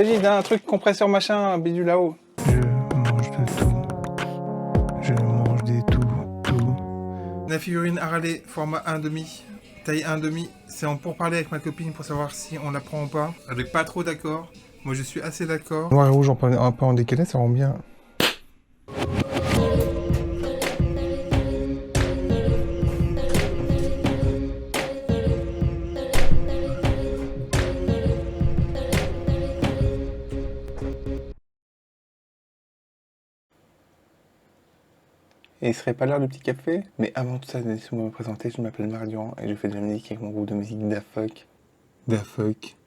Il s'agit d'un truc compresseur machin, bidule là-haut. Je mange de tout. Je mange des tout. La figurine Harley, format 1,5, taille 1,5. C'est pour parler avec ma copine pour savoir si on la prend ou pas. Elle est pas trop d'accord. Moi je suis assez d'accord. Noir et rouge un peu en décalé, ça rend bien. Et il serait pas l'heure du petit café? Mais avant tout ça, laissez-moi me présenter, je m'appelle Marc Durand et je fais de la musique avec mon groupe de musique Da Fuck. Da Fuck.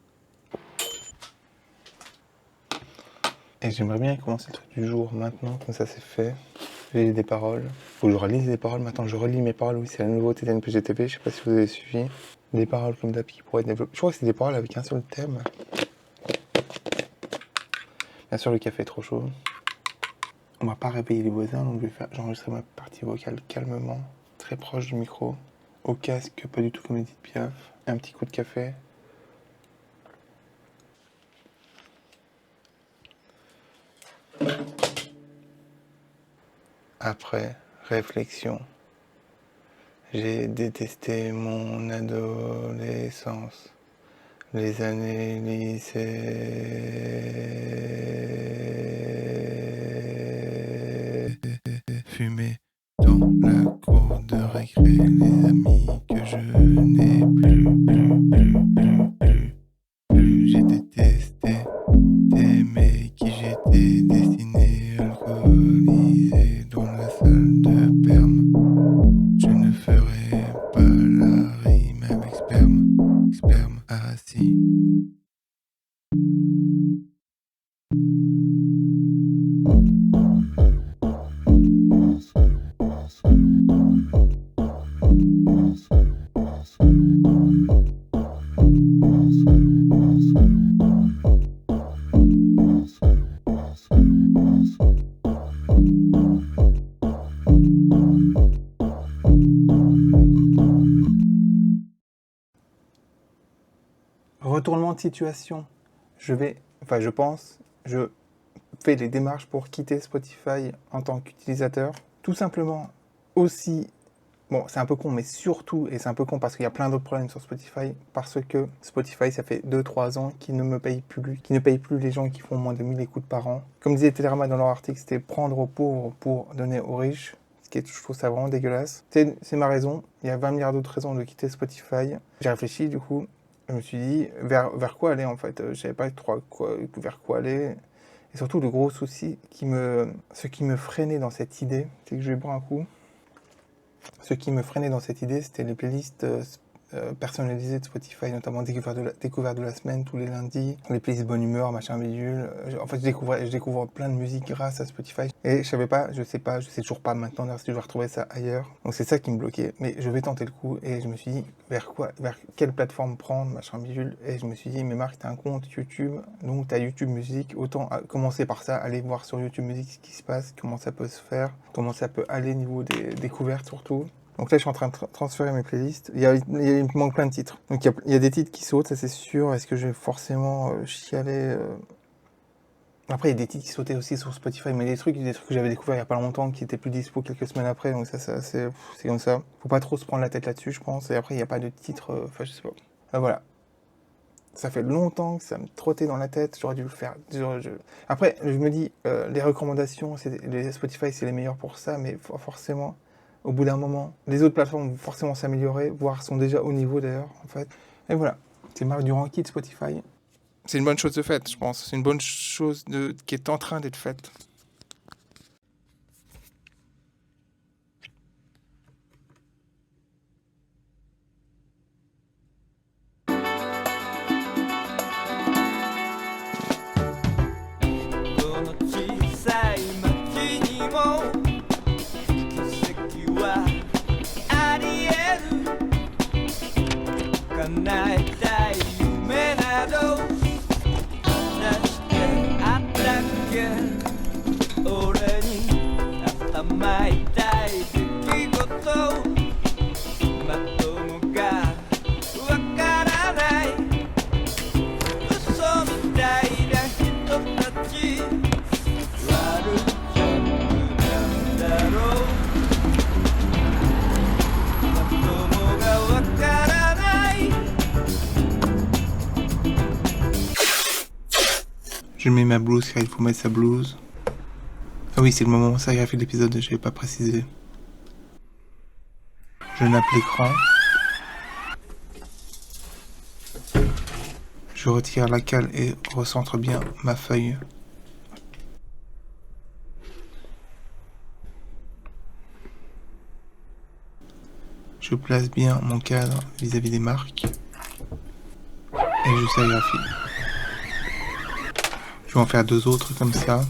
Et j'aimerais bien commencer le truc du jour maintenant, comme ça c'est fait. J'ai des paroles. Faut que je relise les paroles. Maintenant je relis mes paroles. Oui, c'est la nouveauté d'NPGTV. Je sais pas si vous avez suivi. Des paroles comme d'hab qui pourraient être développées. Je crois que c'est des paroles avec un seul thème. Bien sûr, le café est trop chaud. On va pas réveiller les voisins, donc j'enregistrerai ma partie vocale calmement, très proche du micro, au casque, pas du tout comme Edith Piaf, un petit coup de café. Après réflexion, j'ai détesté mon adolescence, les années lycée. Fumer dans la cour de récré, les amis que je n'ai plus. J'ai détesté t'aimer qui j'étais destiné, alcoolisé dans la salle de perme. Je ne ferai pas la rime avec sperme assis. Retournement de situation. Je fais les démarches pour quitter Spotify en tant qu'utilisateur. Tout simplement aussi, bon c'est un peu con, mais surtout, et c'est un peu con parce qu'il y a plein d'autres problèmes sur Spotify, parce que Spotify, ça fait 2-3 ans qu'ils ne me payent plus, qu'ils ne payent plus les gens qui font moins de 1000 écoutes par an. Comme disait Télérama dans leur article, c'était prendre aux pauvres pour donner aux riches. Je trouve ça vraiment dégueulasse. C'est ma raison. Il y a 20 milliards d'autres raisons de quitter Spotify. J'ai réfléchi du coup. Je me suis dit vers quoi aller en fait. Je savais pas trop vers quoi aller. Et surtout le gros souci ce qui me freinait dans cette idée, c'est que je vais boire un coup. Ce qui me freinait dans cette idée, c'était les playlists personnalisées de Spotify, notamment découverte de la semaine tous les lundis, les playlists bonne humeur, machin bidule. En fait, je découvre plein de musique grâce à Spotify. Et je sais toujours pas maintenant si je vais retrouver ça ailleurs. Donc c'est ça qui me bloquait. Mais je vais tenter le coup et je me suis dit vers quelle plateforme prendre, machin bidule. Et je me suis dit, mais Marc, t'as un compte YouTube, donc t'as YouTube Musique, autant commencer par ça, aller voir sur YouTube Musique ce qui se passe, comment ça peut se faire, comment ça peut aller niveau des découvertes surtout. Donc là, je suis en train de transférer mes playlists. Il me manque plein de titres. Donc il y a des titres qui sautent, ça c'est sûr. Est-ce que je vais forcément chialer Après, il y a des titres qui sautaient aussi sur Spotify, mais des trucs que j'avais découvert il y a pas longtemps, qui étaient plus dispo quelques semaines après. Donc ça c'est comme ça. Faut pas trop se prendre la tête là-dessus, je pense. Et après, il n'y a pas de titre. Enfin, je sais pas. Voilà. Ça fait longtemps que ça me trottait dans la tête. J'aurais dû le faire. Après, je me dis, les recommandations, les Spotify, c'est les meilleurs pour ça, mais forcément. Au bout d'un moment, les autres plateformes vont forcément s'améliorer, voire sont déjà au niveau d'ailleurs, en fait. Et voilà, c'est Marc Durand qui de Spotify. C'est une bonne chose de faite, je pense. C'est une bonne chose qui est en train d'être faite. Je mets ma blouse car il faut mettre sa blouse. Ah oui, c'est le moment sérigraphié de l'épisode, j'avais pas précisé. Je nappe l'écran. Je retire la cale et recentre bien ma feuille. Je place bien mon cadre vis-à-vis des marques. Et je sérigraphie. Je vais en faire 2 autres comme ça.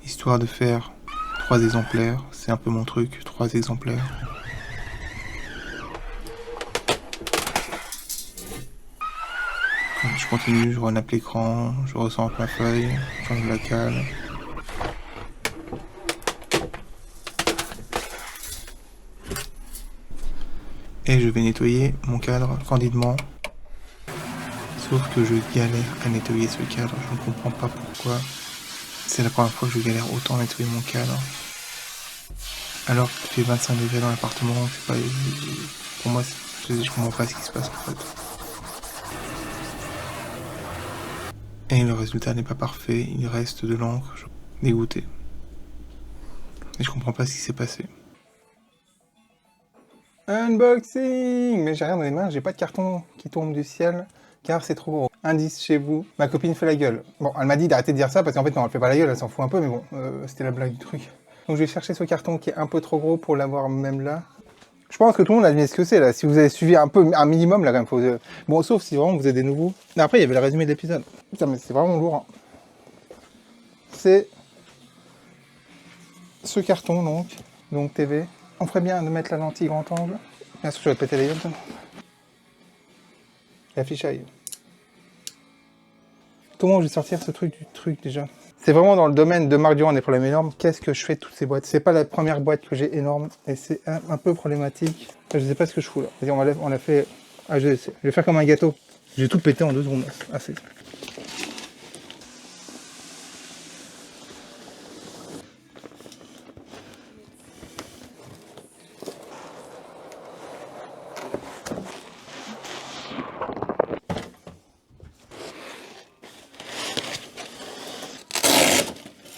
Histoire de faire 3 exemplaires. C'est un peu mon truc, 3 exemplaires. Je continue, je renappe l'écran, je recentre ma feuille, j'enlève la cale. Et je vais nettoyer mon cadre candidement. Sauf que je galère à nettoyer ce cadre, je ne comprends pas pourquoi. C'est la première fois que je galère autant à nettoyer mon cadre. Alors qu'il fait 25 degrés dans l'appartement, c'est pas... Pour moi, je comprends pas ce qui se passe en fait. Et le résultat n'est pas parfait, il reste de l'encre, je suis dégoûté. Et je comprends pas ce qui s'est passé. Unboxing! Mais j'ai rien dans les mains, j'ai pas de carton qui tombe du ciel, car c'est trop gros. Indice chez vous, ma copine fait la gueule. Bon, elle m'a dit d'arrêter de dire ça, parce qu'en fait, non, elle fait pas la gueule, elle s'en fout un peu, mais bon, c'était la blague du truc. Donc je vais chercher ce carton qui est un peu trop gros pour l'avoir même là. Je pense que tout le monde a deviné ce que c'est, là. Si vous avez suivi un minimum, là, quand même, faut... Bon, sauf si vraiment vous êtes des nouveaux. Après, il y avait le résumé de l'épisode. Putain, mais c'est vraiment lourd, hein. C'est... ce carton, donc TV. On ferait bien de mettre la lentille grand angle. Bien sûr, je vais péter les gueules. La fichaille. Comment je vais sortir ce truc du truc, déjà? C'est vraiment dans le domaine de Marc Durand des problèmes énormes. Qu'est-ce que je fais de toutes ces boîtes? C'est pas la première boîte que j'ai énorme, et c'est un peu problématique. Je sais pas ce que je fous, là. Vas-y, on l'a fait... Ah, je vais faire comme un gâteau. J'ai tout pété en 2 secondes. Assez.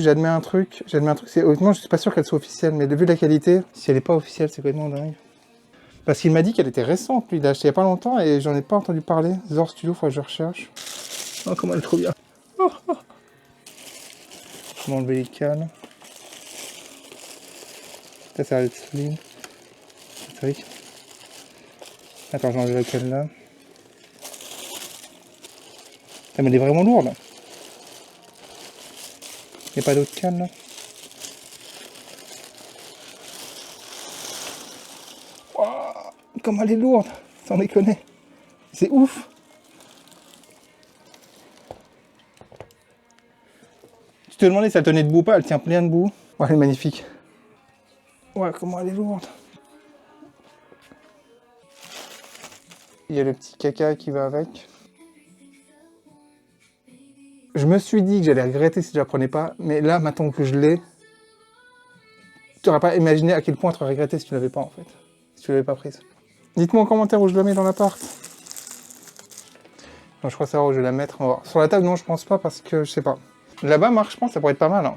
J'admets un truc, c'est honnêtement, je suis pas sûr qu'elle soit officielle, mais vu la qualité, si elle est pas officielle, c'est complètement dingue. Parce qu'il m'a dit qu'elle était récente, lui, il l'a acheté il y a pas longtemps et j'en ai pas entendu parler. Zor Studio, faut que je recherche. Oh, comment elle est trop bien. Oh, oh. Je vais enlever les cales. Ça va être solide. C'est vrai. Attends, je vais enlever la cale là. Ah, mais elle est vraiment lourde. Il n'y a pas d'autre cale là. Wow, comment elle est lourde, sans déconner. C'est ouf. Tu te demandais si elle tenait debout ou pas, elle tient bien debout. Ouais, elle est magnifique. Ouais, comment elle est lourde. Il y a le petit caca qui va avec. Je me suis dit que j'allais regretter si je la prenais pas, mais là, maintenant que je l'ai, tu n'aurais pas imaginé à quel point tu aurais regretté si tu l'avais pas en fait. Si tu l'avais pas prise. Dites-moi en commentaire où je la mets dans l'appart. Non, je crois savoir où je vais la mettre. On va voir. Sur la table, non, je pense pas parce que je sais pas. Là-bas, Marc, je pense que ça pourrait être pas mal. Hein.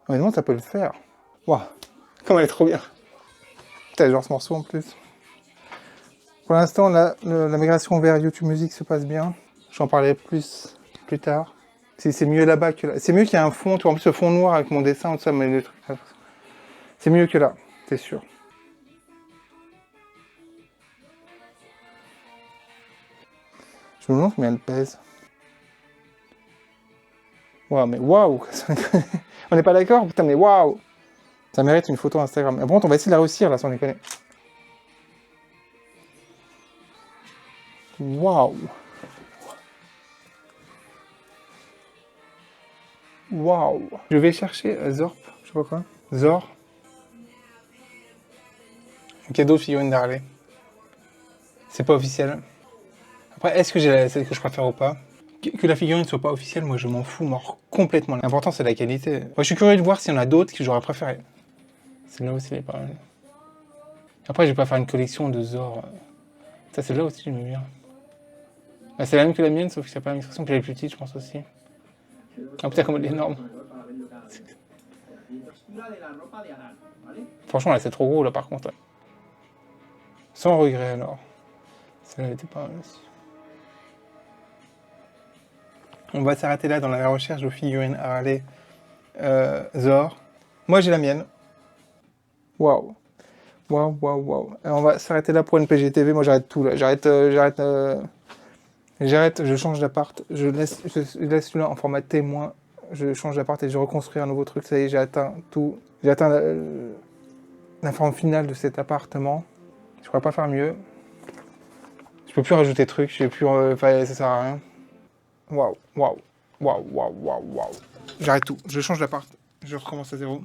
Honnêtement, ça peut le faire. Waouh, comme elle est trop bien. Putain, genre ce morceau en plus. Pour l'instant, la migration vers YouTube Music se passe bien. J'en parlerai plus tard. C'est mieux là-bas que là. C'est mieux qu'il y ait un fond, tu vois, en plus ce fond noir avec mon dessin, tout ça, mais le truc. C'est mieux que là, c'est sûr. Je me demande combien elle pèse. Waouh, mais waouh. On n'est pas d'accord? Putain, mais waouh. Ça mérite une photo Instagram. Mais bon, on va essayer de la réussir là, sans déconner. Waouh. Waouh. Je vais chercher Zorp, je sais pas quoi. Zor. Un cadeau figurine d'Harley. C'est pas officiel. Après, est-ce que j'ai celle que je préfère ou pas? Que la figurine soit pas officielle, moi je m'en fous mort complètement. L'important c'est la qualité. Moi je suis curieux de voir s'il y en a d'autres que j'aurais préféré. Celle-là aussi elle est pas mal. Après, je vais pas faire une collection de Zor. Ça, celle-là aussi, j'aime bien. Bah, c'est la même que la mienne, sauf que c'est pas la même expression, puis elle est plus petite, je pense aussi. Ah putain, comme elle est énorme. Franchement, là, c'est trop gros, là, par contre. Sans regret, alors. Celle-là, elle était pas mal aussi. On va s'arrêter là dans la recherche de figurines Harley Zor. Moi, j'ai la mienne. Waouh. Waouh, waouh, waouh. On va s'arrêter là pour NPGTV. Moi, j'arrête tout, là. J'arrête, je change d'appart. Je laisse celui-là en format témoin. Je change d'appart et je reconstruis un nouveau truc. Ça y est, j'ai atteint tout. J'ai atteint la forme finale de cet appartement. Je pourrais pas faire mieux. Je peux plus rajouter de trucs. Je peux plus. Ça sert à rien. Waouh, waouh, waouh, waouh, waouh, waouh. J'arrête tout. Je change d'appart. Je recommence à zéro.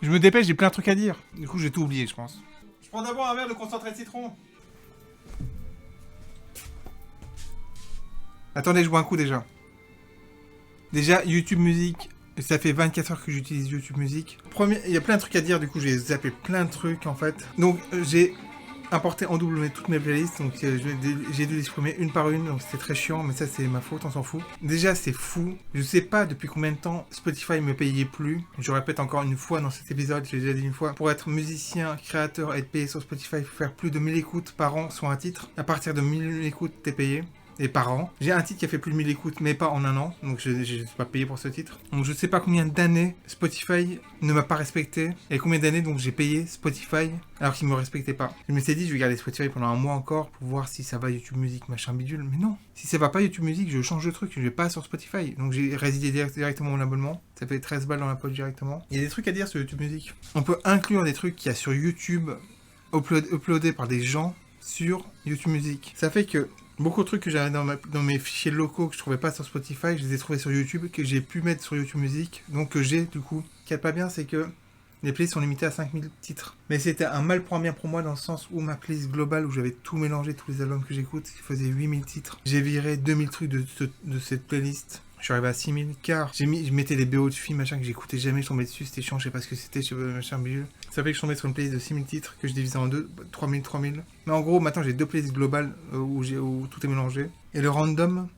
Je me dépêche, j'ai plein de trucs à dire. Du coup, j'ai tout oublié, je pense. Je prends d'abord un verre de concentré de citron. Attendez, je bois un coup déjà. Déjà, YouTube Music. Ça fait 24 heures que j'utilise YouTube Music. Il y a plein de trucs à dire, du coup, j'ai zappé plein de trucs, en fait. Donc, j'ai importé en double toutes mes playlists, donc j'ai dû les supprimer une par une, donc c'était très chiant, mais ça c'est ma faute, on s'en fout. Déjà c'est fou, je sais pas depuis combien de temps Spotify me payait plus, je répète encore une fois dans cet épisode, je l'ai déjà dit une fois, pour être musicien, créateur et être payé sur Spotify, il faut faire plus de 1000 écoutes par an sur un titre, à partir de 1000 écoutes t'es payé. Et par an. J'ai un titre qui a fait plus de 1000 écoutes, mais pas en un an. Donc je ne suis pas payé pour ce titre. Donc je sais pas combien d'années Spotify ne m'a pas respecté. Et combien d'années donc j'ai payé Spotify alors qu'il ne me respectait pas. Je me suis dit, je vais garder Spotify pendant un mois encore pour voir si ça va YouTube Music, machin bidule. Mais non. Si ça va pas YouTube Music, je change de truc. Je vais pas sur Spotify. Donc j'ai résilié directement mon abonnement. Ça fait 13 balles dans la poche directement. Il y a des trucs à dire sur YouTube Music. On peut inclure des trucs qu'il y a sur YouTube uploadés par des gens sur YouTube Music. Ça fait que beaucoup de trucs que j'avais dans mes fichiers locaux que je trouvais pas sur Spotify, je les ai trouvés sur YouTube, que j'ai pu mettre sur YouTube Music, donc que j'ai du coup. Ce qui est pas bien, c'est que les playlists sont limitées à 5000 titres. Mais c'était un mal pour un bien pour moi dans le sens où ma playlist globale, où j'avais tout mélangé, tous les albums que j'écoute, qui faisait 8000 titres. J'ai viré 2000 trucs de cette playlist. Je suis arrivé à 6000, car je mettais les BO de films, machin, que j'écoutais jamais, je tombais dessus, c'était chiant, je sais pas ce que c'était, je sais pas, machin, bidule. Ça fait que je tombais sur une playlist de 6000 titres, que je divisais en deux, 3000. Mais en gros, maintenant j'ai deux playlists globales où tout est mélangé. Et le random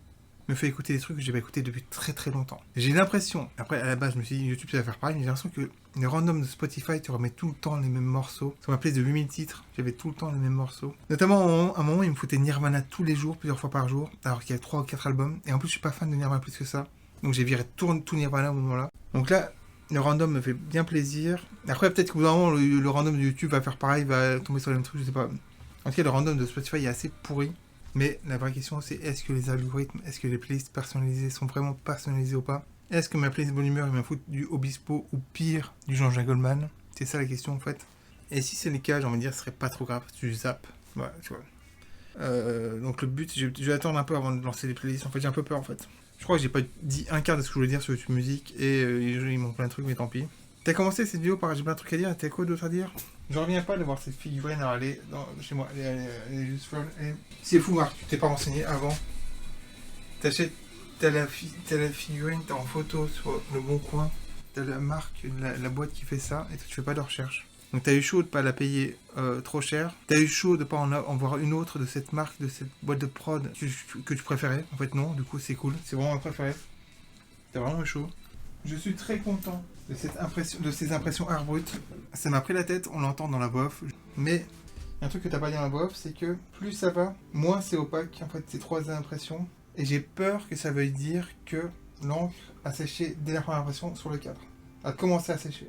me fait écouter des trucs que j'ai pas écouté depuis très très longtemps. J'ai l'impression, après à la base je me suis dit YouTube ça va faire pareil, mais j'ai l'impression que les randoms de Spotify tu remets tout le temps les mêmes morceaux. Sur ma playlist de 8000 titres, j'avais tout le temps les mêmes morceaux. Notamment à un moment il me foutait Nirvana tous les jours, plusieurs fois par jour, alors qu'il y a 3 ou 4 albums. Et en plus je suis pas fan de Nirvana plus que ça. Donc j'ai viré tout Nirvana au moment là. Donc là, le random me fait bien plaisir. Après peut-être qu'au bout d'un moment le random de YouTube va faire pareil, va tomber sur les mêmes trucs, je sais pas. En tout cas le random de Spotify est assez pourri. Mais la vraie question c'est est-ce que les algorithmes, est-ce que les playlists personnalisées sont vraiment personnalisées ou pas? Est-ce que ma playlist bonne humeur il m'a foutu du Obispo ou pire du Jean-Jacques Goldman? C'est ça la question en fait. Et si c'est le cas, j'ai envie de dire ce serait pas trop grave, tu zappes. Voilà, tu vois. Donc le but, je vais attendre un peu avant de lancer les playlists. En fait j'ai un peu peur en fait. Je crois que j'ai pas dit un quart de ce que je voulais dire sur YouTube Music et ils m'ont plein de trucs mais tant pis. T'as commencé cette vidéo par j'ai plein de trucs à dire, t'as quoi d'autre à dire? Je reviens pas de voir cette figurine à aller chez moi, elle est juste folle. C'est fou Marc, tu t'es pas renseigné avant. T'as la figurine, t'as en photo sur le bon coin, t'as la marque, la boîte qui fait ça, et toi tu fais pas de recherche. Donc t'as eu chaud de pas la payer trop cher, t'as eu chaud de pas en voir une autre de cette marque, de cette boîte de prod que tu préférais. En fait non, du coup c'est cool, c'est vraiment ma préférée. T'as vraiment eu chaud. Je suis très content de ces impressions art brut. Ça m'a pris la tête, on l'entend dans la voix off. Mais un truc que t'as pas dit dans la voix off, c'est que plus ça va, moins c'est opaque. En fait, ces 3 impressions. Et j'ai peur que ça veuille dire que l'encre a séché dès la première impression sur le cadre. A commencé à sécher.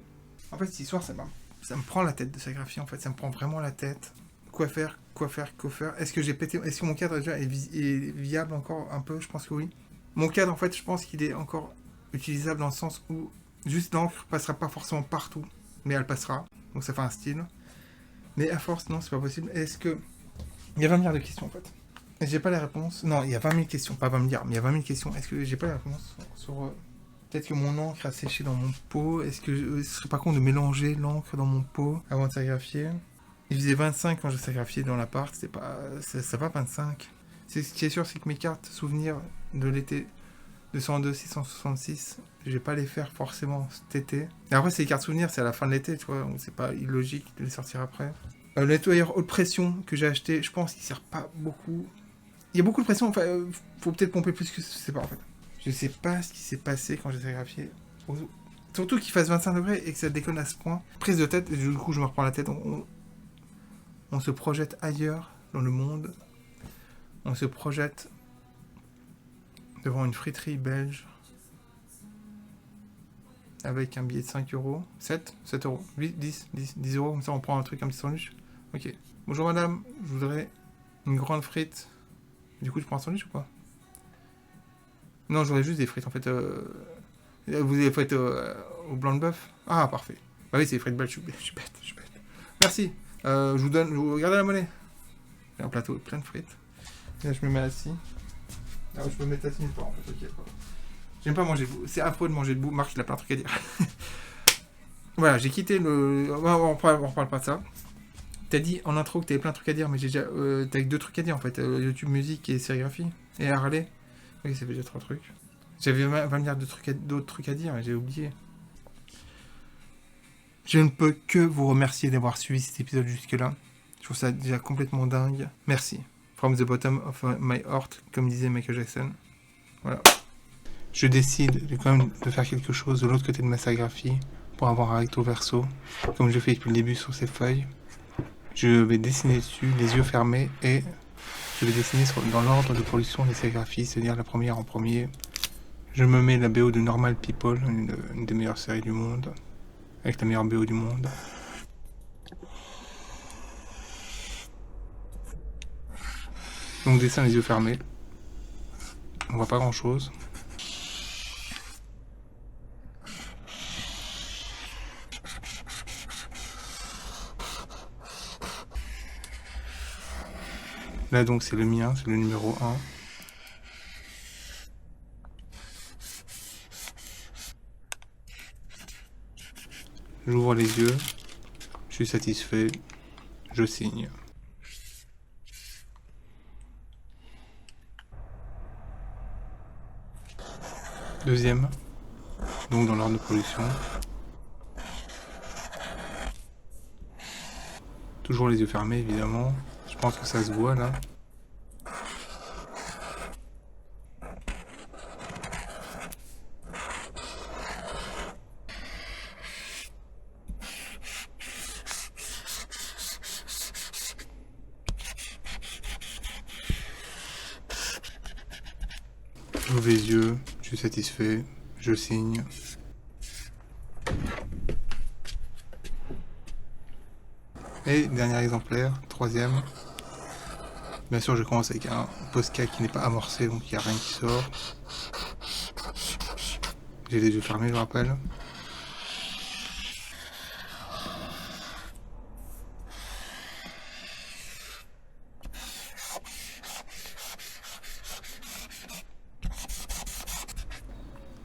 En fait, cette histoire, ça me prend la tête de sérigraphier. En fait, ça me prend vraiment la tête. Quoi faire. Est-ce que j'ai pété? Est-ce que mon cadre déjà est viable encore un peu? Je pense que oui. Mon cadre, en fait, je pense qu'il est encore utilisable dans le sens où juste l'encre passera pas forcément partout, mais elle passera, donc ça fait un style. Mais à force, non, c'est pas possible. Est-ce que... Il y a 20 milliards de questions en fait. Et j'ai pas la réponse. Non, il y a 20 000 questions, pas 20 milliards, mais il y a 20 000 questions. Est-ce que j'ai pas la réponse sur... Peut-être que mon encre a séché dans mon pot. Est-ce que ce serait pas con de mélanger l'encre dans mon pot avant de sérigraphier? Il faisait 25 quand je sérigraphiais dans l'appart, ça va 25. Ce qui est sûr, c'est que mes cartes souvenirs de l'été 202, 666. Je vais pas les faire forcément cet été. Et après, c'est les cartes souvenirs, c'est à la fin de l'été, tu vois. C'est pas illogique de les sortir après. Le nettoyeur haute pression que j'ai acheté, je pense qu'il sert pas beaucoup. Il y a beaucoup de pression, enfin, faut peut-être pomper plus que je sais pas en fait. Je sais pas ce qui s'est passé quand j'ai sérigraphié. Surtout qu'il fasse 25 degrés et que ça déconne à ce point. Prise de tête, et du coup je me reprends la tête. On se projette ailleurs dans le monde. On se projette devant une friterie belge avec un billet de 5 euros. 7 euros. 8, 10 euros. Comme ça on prend un truc, un petit sandwich. Ok. Bonjour madame, je voudrais une grande frite. Du coup je prends un sandwich ou pas? Non, j'aurais juste des frites en fait. Vous avez frites au blanc de bœuf? Ah, parfait. Bah oui, c'est les frites belges, je suis bête. Merci. Je vous regardez la monnaie. J'ai un plateau plein de frites. Et là, je me mets assis. Ah, je peux me mettre assis, mais pas en fait, ok. J'aime pas manger debout. C'est affreux de manger debout. Marc, il a plein de trucs à dire. Voilà, j'ai quitté le. On reparle pas de ça. T'as dit en intro que t'avais plein de trucs à dire, mais j'ai déjà. T'as que 2 trucs à dire en fait. YouTube musique et sérigraphie. Et Harley. Oui, ça fait déjà 3 trucs. J'avais 20 milliards d'autres trucs à dire, mais j'ai oublié. Je ne peux que vous remercier d'avoir suivi cet épisode jusque-là. Je trouve ça déjà complètement dingue. Merci. From the bottom of my heart, comme disait Michael Jackson. Voilà. Je décide quand même de faire quelque chose de l'autre côté de ma sérigraphie pour avoir un recto verso, comme je fais depuis le début sur ces feuilles. Je vais dessiner dessus, les yeux fermés, et je vais dessiner dans l'ordre de production des sérigraphies, c'est-à-dire la première en premier. Je me mets la BO de Normal People, une des meilleures séries du monde, avec la meilleure BO du monde. Donc dessin les yeux fermés. On voit pas grand chose. Là donc c'est le mien, c'est le numéro 1. J'ouvre les yeux, je suis satisfait, je signe. Deuxième, donc dans l'ordre de production. Toujours les yeux fermés évidemment, je pense que ça se voit là. J'ouvre les yeux, je suis satisfait, je signe. Et dernier exemplaire, troisième. Bien sûr, je commence avec un Posca qui n'est pas amorcé, donc il n'y a rien qui sort. J'ai les yeux fermés, je rappelle.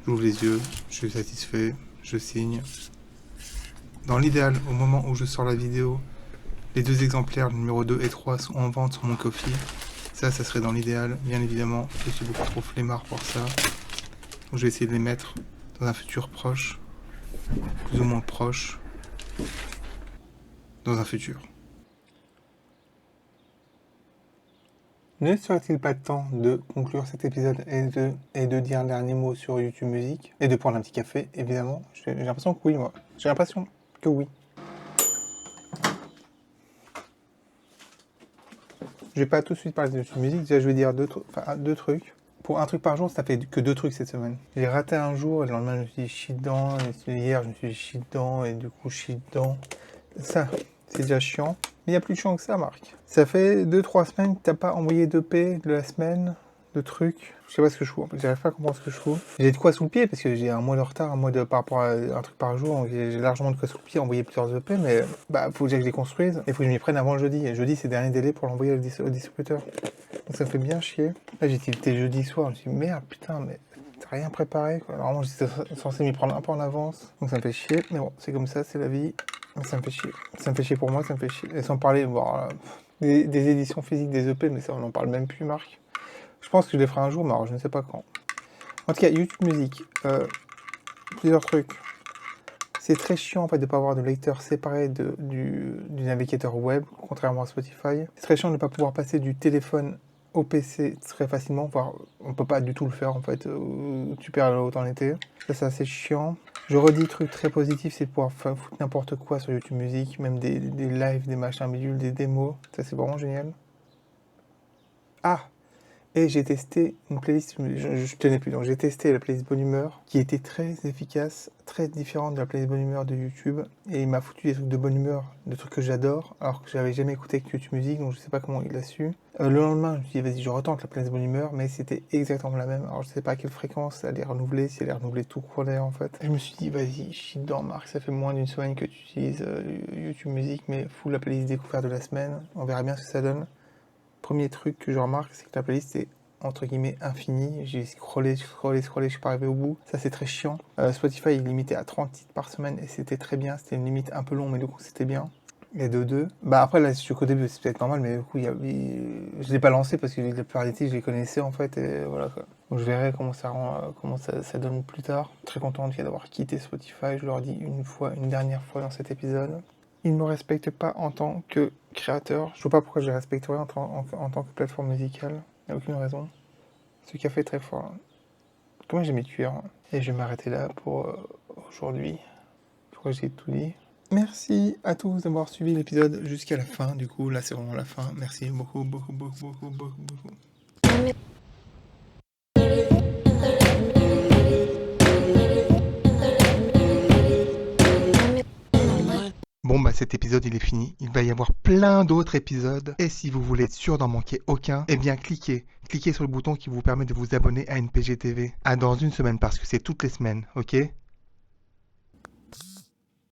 J'ouvre les yeux, je suis satisfait, je signe. Dans l'idéal, au moment où je sors la vidéo, les 2 exemplaires, numéro 2 et 3, sont en vente sur mon Ko-fi. Ça serait dans l'idéal, bien évidemment. Je suis beaucoup trop flemmard pour ça. Donc je vais essayer de les mettre dans un futur proche, plus ou moins proche, dans un futur. Ne serait-il pas temps de conclure cet épisode et de dire un dernier mot sur YouTube Musique et de prendre un petit café, évidemment? J'ai l'impression que oui, moi. J'ai l'impression que oui. Je vais pas tout de suite parler de YouTube Musique. Déjà, je vais dire 2 trucs. Pour un truc par jour, ça fait que 2 trucs cette semaine. J'ai raté un jour, et le lendemain, je me suis dit chie dedans. Et hier, je me suis dit chie dedans, et du coup, chie dedans. Ça, c'est déjà chiant. Mais il y a plus chiant que ça, Marc. Ça fait 2-3 semaines que t'as pas envoyé d'EP de la semaine, de trucs. Je sais pas ce que je fous. En fait, j'arrive pas à comprendre ce que je fous. J'ai de quoi sous le pied, parce que j'ai un mois de retard, par rapport à un truc par jour. Donc j'ai largement de quoi sous le pied, envoyer plusieurs EP, mais faut déjà que je les construise. Il faut que je m'y prenne avant le jeudi. Et jeudi, c'est le dernier délai pour l'envoyer au distributeur. Donc ça me fait bien chier. Là, j'ai tilté jeudi soir. Je me suis dit, merde, putain, mais t'as rien préparé, quoi. Normalement, j'étais censé m'y prendre un peu en avance. Donc ça me fait chier. Mais bon, c'est comme ça, c'est la vie. Ça me fait chier. Ça me fait chier pour moi, ça me fait chier. Et sans parler, des éditions physiques des EP, mais ça, on n'en parle même plus, Marc. Je pense que je les ferai un jour, mais alors je ne sais pas quand. En tout cas, YouTube Music, plusieurs trucs. C'est très chiant en fait de ne pas avoir de lecteur séparé du navigateur web, contrairement à Spotify. C'est très chiant de ne pas pouvoir passer du téléphone au PC très facilement, voire on peut pas du tout le faire en fait, tu perds autant l'été. Ça c'est assez chiant. Je redis, truc très positif, c'est de pouvoir foutre n'importe quoi sur YouTube Music, même des lives, des machins bidules, des démos. Ça c'est vraiment génial. Ah! Et j'ai testé une playlist, je tenais plus, donc j'ai testé la playlist Bonne Humeur, qui était très efficace, très différente de la playlist Bonne Humeur de YouTube, et il m'a foutu des trucs de bonne humeur, des trucs que j'adore, alors que j'avais jamais écouté avec YouTube Music, donc je sais pas comment il l'a su. Le lendemain, je me suis dit, vas-y, je retente la playlist Bonne Humeur, mais c'était exactement la même, alors je sais pas à quelle fréquence elle est renouvelée, si elle est renouvelée tout court d'ailleurs en fait. Je me suis dit, vas-y, chie dedans Marc, ça fait moins d'une semaine que tu utilises YouTube Music, mais fous la playlist découverte de la semaine, on verra bien ce que ça donne. Premier truc que je remarque, c'est que la playlist est entre guillemets infinie. J'ai scrollé, je suis pas arrivé au bout. Ça c'est très chiant. Spotify est limité à 30 titres par semaine et c'était très bien. C'était une limite un peu longue, mais du coup c'était bien. Et de 2. Bah après là, je suis qu'au début, c'est peut-être normal, mais du coup je l'ai pas lancé parce que la plupart des titres je les connaissais en fait et voilà quoi. Donc je verrai comment ça donne plus tard. Très content d'avoir quitté Spotify. Je leur dis une dernière fois dans cet épisode. Ils ne me respectent pas en tant que créateur. Je ne vois pas pourquoi je les respecterais en tant que plateforme musicale. Il n'y a aucune raison. Ce café est très fort. Comment j'ai mis cuire. Et je vais m'arrêter là pour aujourd'hui. Je crois que j'ai tout dit. Merci à tous d'avoir suivi l'épisode jusqu'à la fin. Du coup, là c'est vraiment la fin. Merci beaucoup. Bon bah cet épisode il est fini, il va y avoir plein d'autres épisodes et si vous voulez être sûr d'en manquer aucun, eh bien cliquez sur le bouton qui vous permet de vous abonner à NPG TV. À dans une semaine parce que c'est toutes les semaines, ok ?